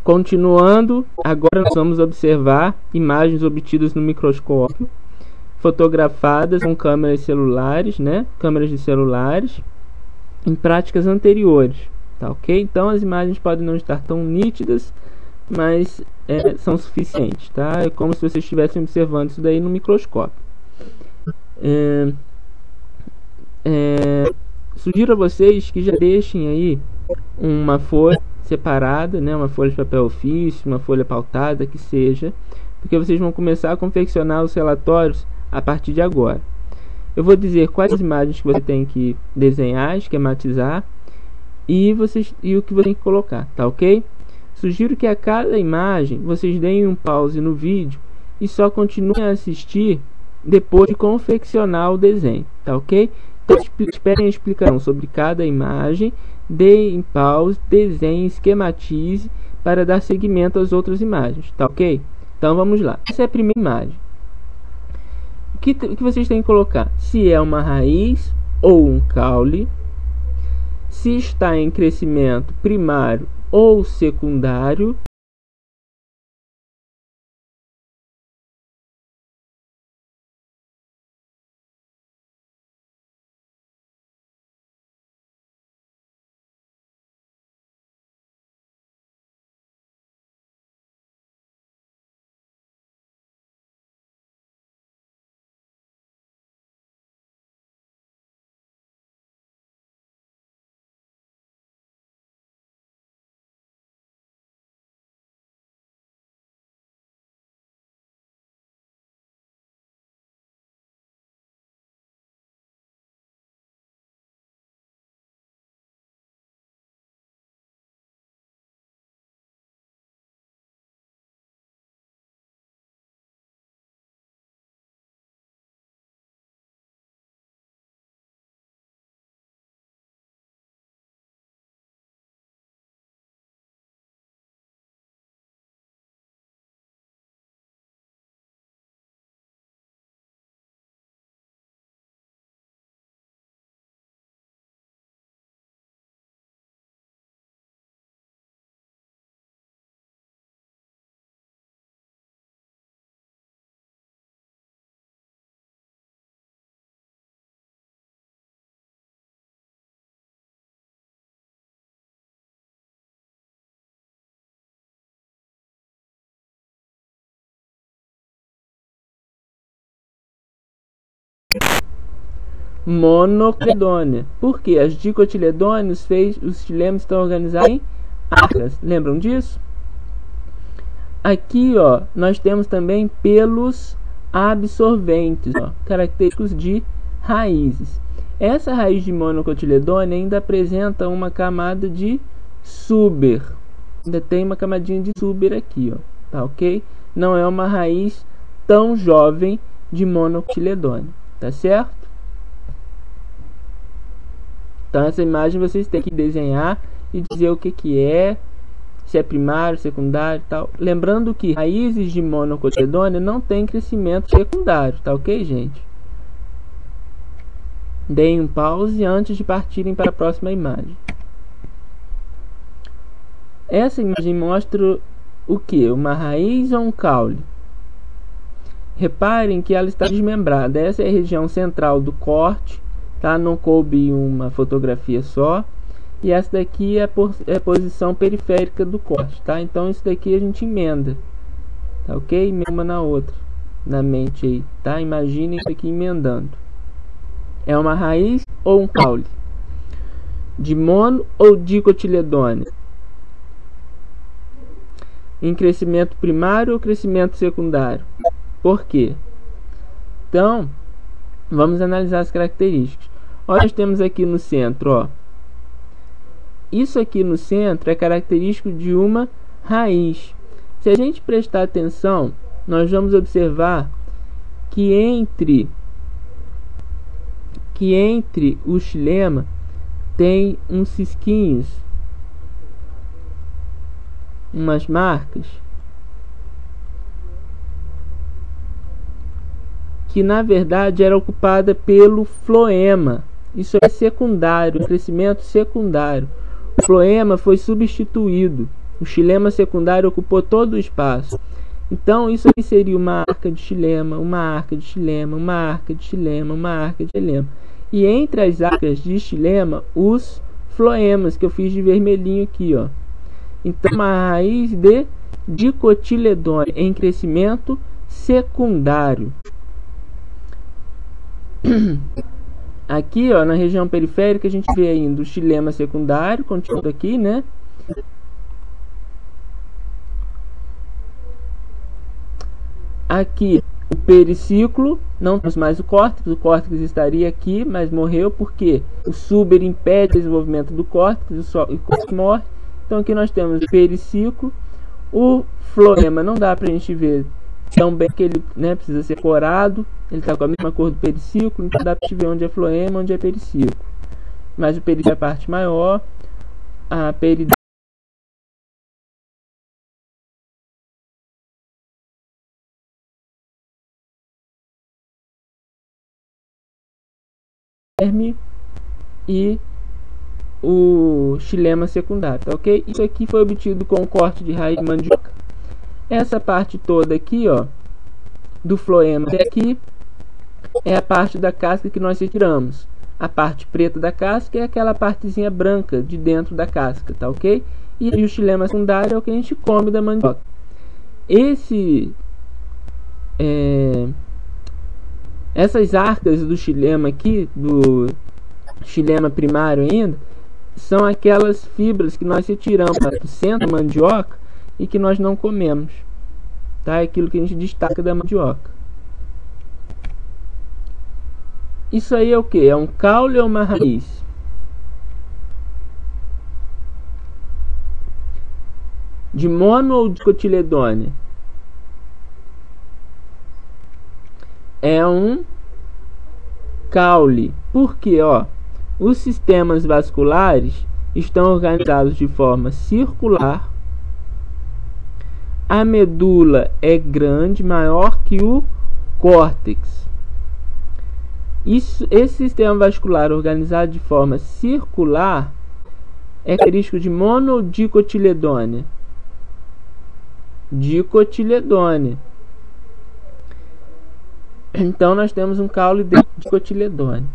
Continuando, agora nós vamos observar imagens obtidas no microscópio, fotografadas com câmeras celulares, né? Câmeras de celulares, em práticas anteriores, tá ok? Então as imagens podem não estar tão nítidas, mas são suficientes, tá? É como se vocês estivessem observando isso daí no microscópio. Sugiro a vocês que já deixem aí uma folha separada, né? Uma folha de papel ofício, uma folha pautada, que seja, porque vocês vão começar a confeccionar os relatórios a partir de agora. Eu vou dizer quais imagens que você tem que desenhar, esquematizar e o que você tem que colocar, tá ok? Sugiro que a cada imagem vocês deem um pause no vídeo e só continuem a assistir depois de confeccionar o desenho, tá ok? Então esperem a explicação sobre cada imagem, deem pause, desenhe, esquematize para dar seguimento às outras imagens, tá ok? Então vamos lá. Essa é a primeira imagem. O que vocês têm que colocar? Se é uma raiz ou um caule, se está em crescimento primário ou secundário, monocotiledônea. Porque as dicotiledôneas os filemas estão organizados em arcas. Lembram disso? Aqui, ó, nós temos também pelos absorventes, ó, característicos de raízes. Essa raiz de monocotiledônea ainda apresenta uma camada de suber. Ainda tem uma camadinha de suber aqui, ó, tá ok? Não é uma raiz tão jovem de monocotiledônea, tá certo? Então essa imagem vocês têm que desenhar e dizer o que é, se é primário, secundário e tal. Lembrando que raízes de monocotiledônea não tem crescimento secundário, tá ok, gente? Deem um pause antes de partirem para a próxima imagem. Essa imagem mostra o que? Uma raiz ou um caule? Reparem que ela está desmembrada. Essa é a região central do corte, tá? Não coube em uma fotografia só. E essa daqui é a posição periférica do corte, tá? Então isso daqui a gente emenda, tá ok? Emenda uma na outra, na mente aí, tá? Imaginem isso aqui emendando. É uma raiz ou um caule? De mono ou dicotiledônea? Em crescimento primário ou crescimento secundário? Por quê? Então, vamos analisar as características. Olha, nós temos aqui no centro, ó. Isso aqui no centro é característico de uma raiz. Se a gente prestar atenção, nós vamos observar que entre o xilema tem uns cisquinhos, umas marcas, que na verdade era ocupada pelo floema. Isso é secundário, crescimento secundário. O floema foi substituído, O xilema secundário ocupou todo o espaço. Então, isso aqui seria uma arca de xilema, uma arca de xilema, uma arca de xilema, uma arca de xilema. E entre as arcas de xilema, os floemas, que eu fiz de vermelhinho aqui, ó. Então, uma raiz de dicotiledônia em crescimento secundário. Aqui, ó, na região periférica, a gente vê ainda o xilema secundário, contido aqui, né? Aqui, o periciclo, não temos mais o córtex estaria aqui, mas morreu porque o suber impede o desenvolvimento do córtex, o córtex morre. Então aqui nós temos o periciclo, o floema não dá pra gente ver tão bem que ele, né, precisa ser corado, ele está com a mesma cor do periciclo, então dá pra gente ver onde é floema, onde é periciclo. Mas o periciclo é a parte maior, a periderme e o xilema secundário, tá ok? Isso aqui foi obtido com o corte de raiz de mandioca. Essa parte toda aqui, ó, do floema até aqui, é a parte da casca que nós retiramos. A parte preta da casca é aquela partezinha branca de dentro da casca, tá ok? E o xilema secundário é o que a gente come da mandioca. Essas arcas do xilema aqui, do xilema primário ainda, são aquelas fibras que nós retiramos do centro da mandioca e que nós não comemos, tá? É aquilo que a gente destaca da mandioca. Isso aí é o que? É um caule ou uma raiz? De mono ou dicotiledônia? É um caule. Por quê? Ó, os sistemas vasculares estão organizados de forma circular. A medula é grande, maior que o córtex. Esse sistema vascular organizado de forma circular é característico de mono ou dicotiledônia? Dicotiledônia. Então nós temos um caule de dicotiledônia.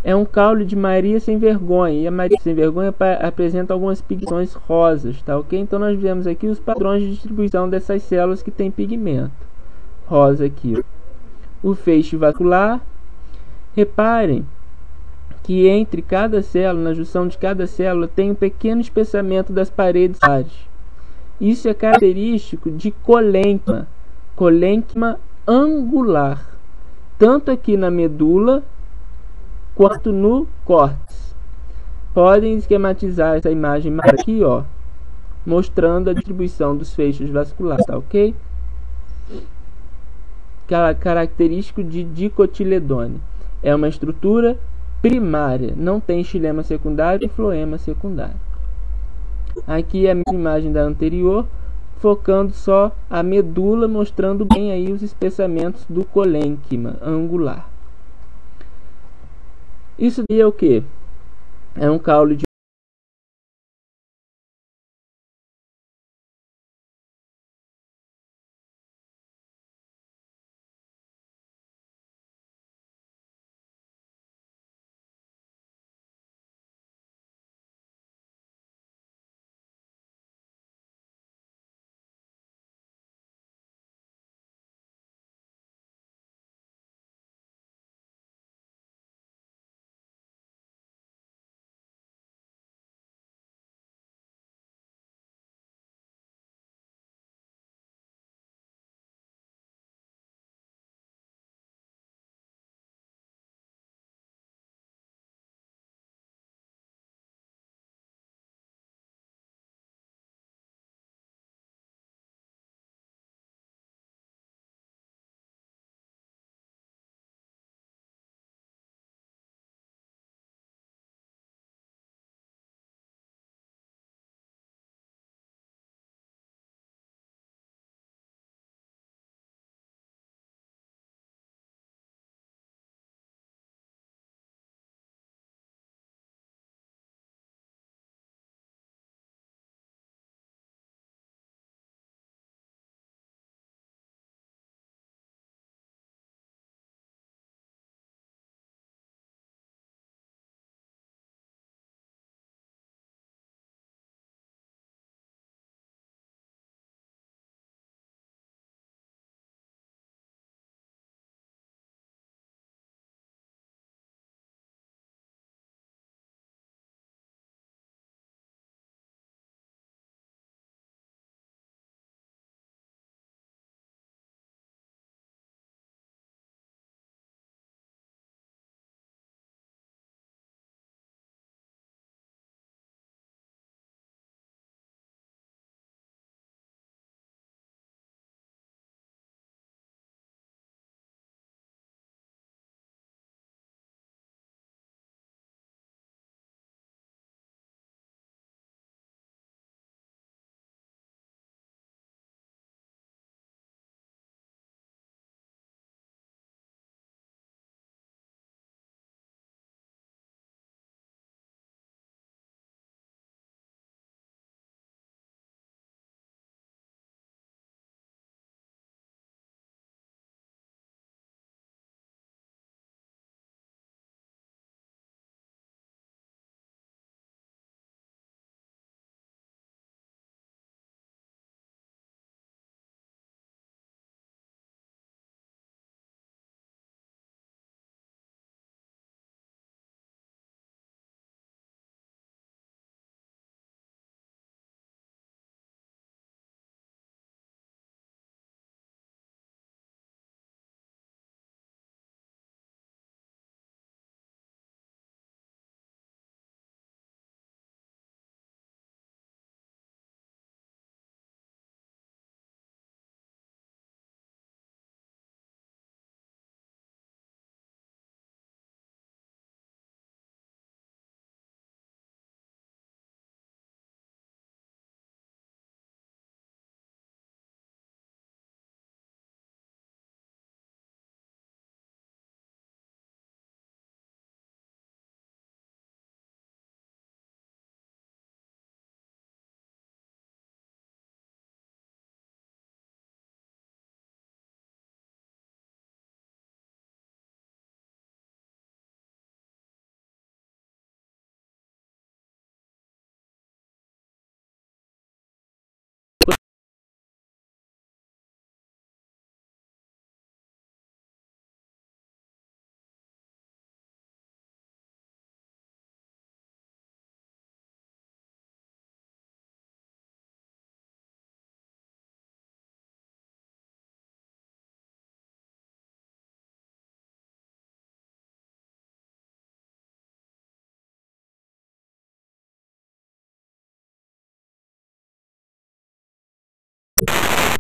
É um caule de Maria sem vergonha. E a Maria sem vergonha apresenta algumas pigmentações rosas, tá ok? Então nós vemos aqui os padrões de distribuição dessas células que tem pigmento. Rosa aqui, ó. O feixe vascular. Reparem que entre cada célula, na junção de cada célula, tem um pequeno espessamento das paredes celulares. Isso é característico de colênquima, colênquima angular, tanto aqui na medula quanto no córtex. Podem esquematizar essa imagem mais aqui, ó, mostrando a distribuição dos feixes vasculares, tá ok? Característico de dicotiledônia. É uma estrutura primária, não tem xilema secundário e floema secundário. Aqui é a mesma imagem da anterior, focando só a medula, mostrando bem aí os espessamentos do colênquima angular. Isso daí é o que? É um caule de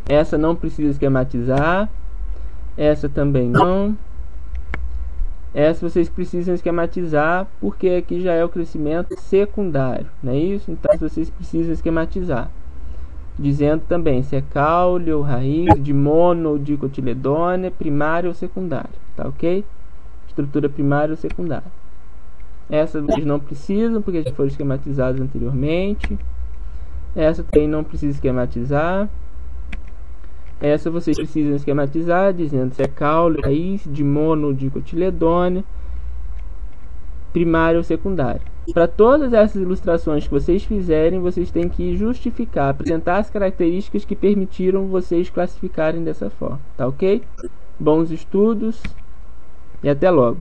Essa não precisa esquematizar. Essa também não. Essa vocês precisam esquematizar, porque aqui já é o crescimento secundário, não é isso? Então vocês precisam esquematizar, dizendo também se é caule ou raiz, de mono ou dicotiledônia, primária ou secundária, tá ok? Estrutura primária ou secundária. Essa vocês não precisam, porque já foram esquematizadas anteriormente. Essa também não precisa esquematizar. Essa vocês precisam esquematizar, dizendo se é caule, raiz, de mono ou dicotiledônia, primária ou secundária. Para todas essas ilustrações que vocês fizerem, vocês têm que justificar, apresentar as características que permitiram vocês classificarem dessa forma, tá ok? Bons estudos e até logo!